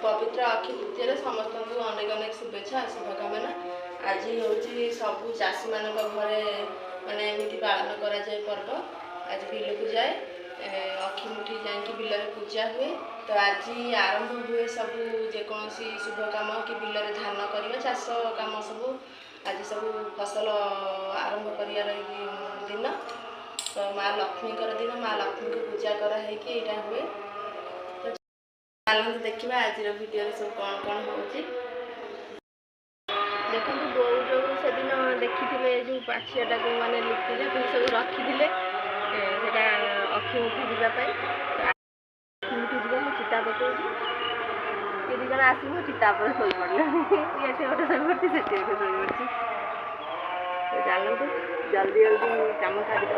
पवित्र अक्षय तृतीय समस्त अनेक अनेक शुभेच्छा शुभकामना। आज हूँ सबू चाषी मान घरे माने एमती पालन कराए पर्व। आज बिल को जाए अखी मुठी जाकि बिल पूजा हुए। तो आज आरंभ हुए सबू जेकोसी शुभ कम कि बिल धान करवा चाष कम सब आज सब फसल आरंभ कर दिन। तो माँ लक्ष्मी दिन माँ लक्ष्मी को पूजा कराई हुए। चलते देखा आज वीडियो सब कौन कौन हो देखो बोऊ जो से दिन देखी जो पाछियाटा को मैंने लिखिले सब रखी थे अखी मुठी जावाई अखी मुठी जा चिता पकड़ ये दी जन आस चिता पर शो पड़ा ये गोटे शो पड़ी से गोटे शो पड़ी। तो चलते जल्दी जल्दी कम सारीदा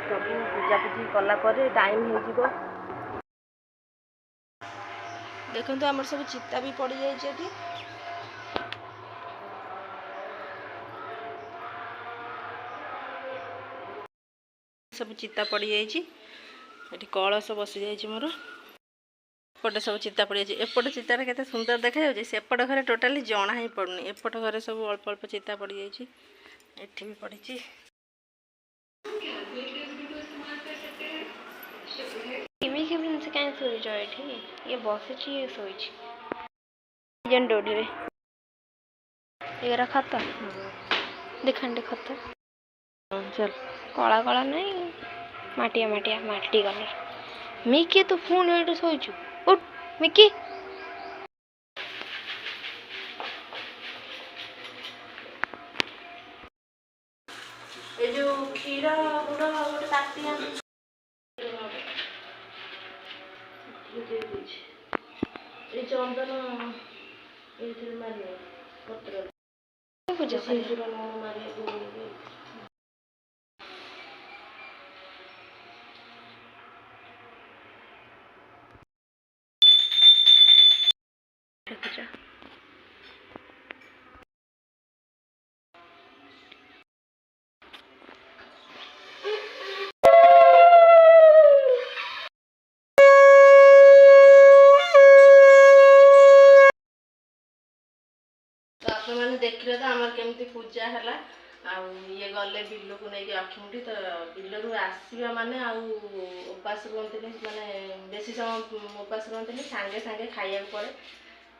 सब पूजापूजी कलापर टाइम हो। देखो तो आमर सब चिता भी पड़ जाए सब चिता पड़ जाए कलश बसी जाइए मोर एपटे सब चिता पड़ जाए। एपट चितार केते सुंदर देखा सेपट घरे टोटाली जना ही पड़नी एपट घरे सब अल्प अल्प चिता पड़ जाए एठी भी पड़ी। ये बस ये डोडी रे ये रखा था देखा खत चल कला कला नहीं माटिया माटिया माटी कलर। मिकी तू फोन ये शोचु उठ मिकी ये जो क्षीर गुड़ गोटे ताती ये चंदन ये मारे पत्र पूजा सिंदूर मारे पूजा मैंने देखिले तो आमर केमती पूजा है ये गले बिल को लेकिन अखिमुठी। तो बिल रू आसवा माने उपास रुहत माने बेसी समय उपास रुहत सांगे सांगे खाया पड़े।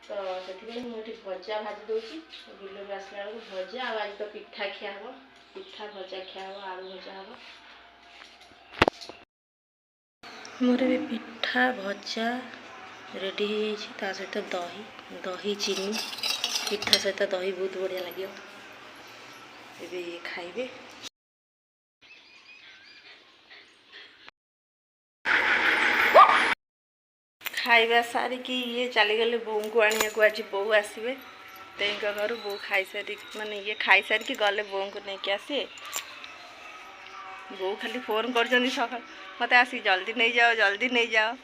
तो से मुझे भजा भाजी दूसरी बिल रू आसला बेलू भजा आज तो पिठा खिया हम पिठा भजा खिया हम आलू भजा हम मोर भी पिठा भजा रेडी हो सहित दही दही चीनी पिठा सहित दही बहुत बढ़िया लगे ये खाइबे। खाइबा सारिकी ये चलीगले बोऊ को आने को आज बोऊ आसवे तेई घर बो खाई सारी माने ये खाई सारिकी गले बोऊ को लेकिन आसे बो खाली फोन कर सका मत आसी जल्दी नहीं जाओ जल्दी नहीं जाओ।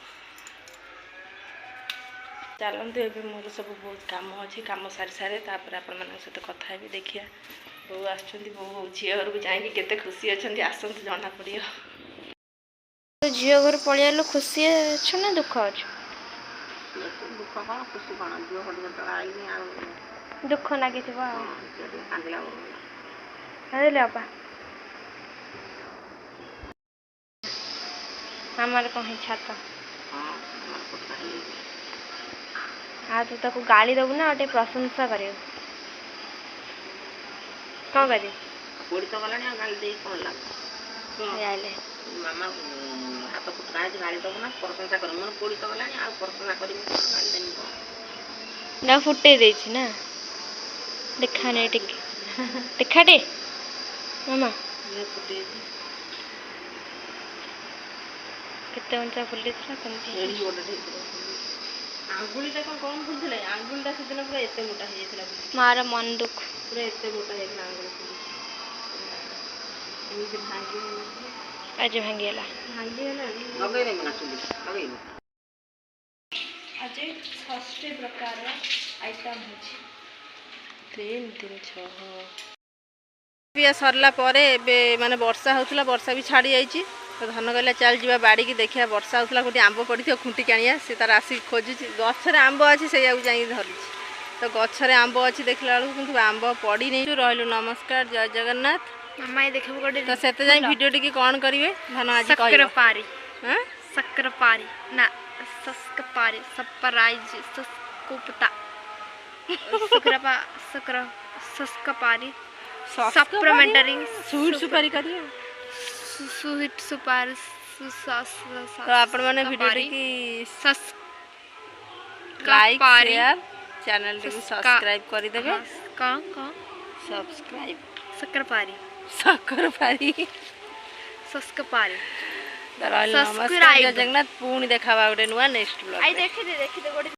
चलते ये मोर सब बहुत कम अच्छे कम सारी सारे तापर आपण मान सहित कथा भी देखिया बो आस बो झी घर को जाकि केते खुशी अच्छा आसतु जना पड़े। झी घर पलि खुशी अच्छ ना दुख अच्छ दुख कौन खुशी कौन झील घर दुख लगी आपा हमारे कहीं छाता हाँ तू ताको गाली दबू ना गोटे प्रशंसा कर कौन कर पोड़ी तो गला गाली दे कौन लगे मामा हाथ फुटका गाली दबू ना प्रशंसा कर मन पोड़ी तो गला प्रशंसा कर गाली देनी ना फुटे दे ना देखा नहीं टिके देखा टे मामा फुटे केते उंचा फुली आंगुलीटा कौन फुलता आंगुलीटा से दिन पूरा एत मोटा हो जाता मार मन दुख पूरा एत मोटा होता आंगुली आज भांगीगला आज 6 प्रकार आइटम हो 3 3 6 सरला माने वर्षा होता वर्षा भी छाड़ी जाइए तो धन कहला चल जा बाड़ी की देखिया वर्षा होता गोटे आंब पड़ी खुंटी आनिया सी तार आसिक खोजुची गचर आंब अच्छी से जाई धरी तो गचर आंब अच्छी देखला बेलू कि आंब पड़ी नहीं रहलु। नमस्कार जय जगन्नाथ मामा ये देखो गोटे तो से जाई वीडियो टी कौन करेंगे धन आज सक्करपारी सक्करपारी ना सक्करपारी सरप्राइज सस्कुपता सक्करपा सक्करपारी सप्लीमेंटरी स्वीट सुपारी करिए स्वीट सुपारी तो आपण माने वीडियो की लाइक शेयर चैनल को सब्सक्राइब कर देबे का सब्सक्राइब सक्करपारी सक्करपारी नमस्कार जगन्नाथ पुणी देखावा गोटे नुआ नेक्स्ट ब्लॉग। आई देखि दे गोटे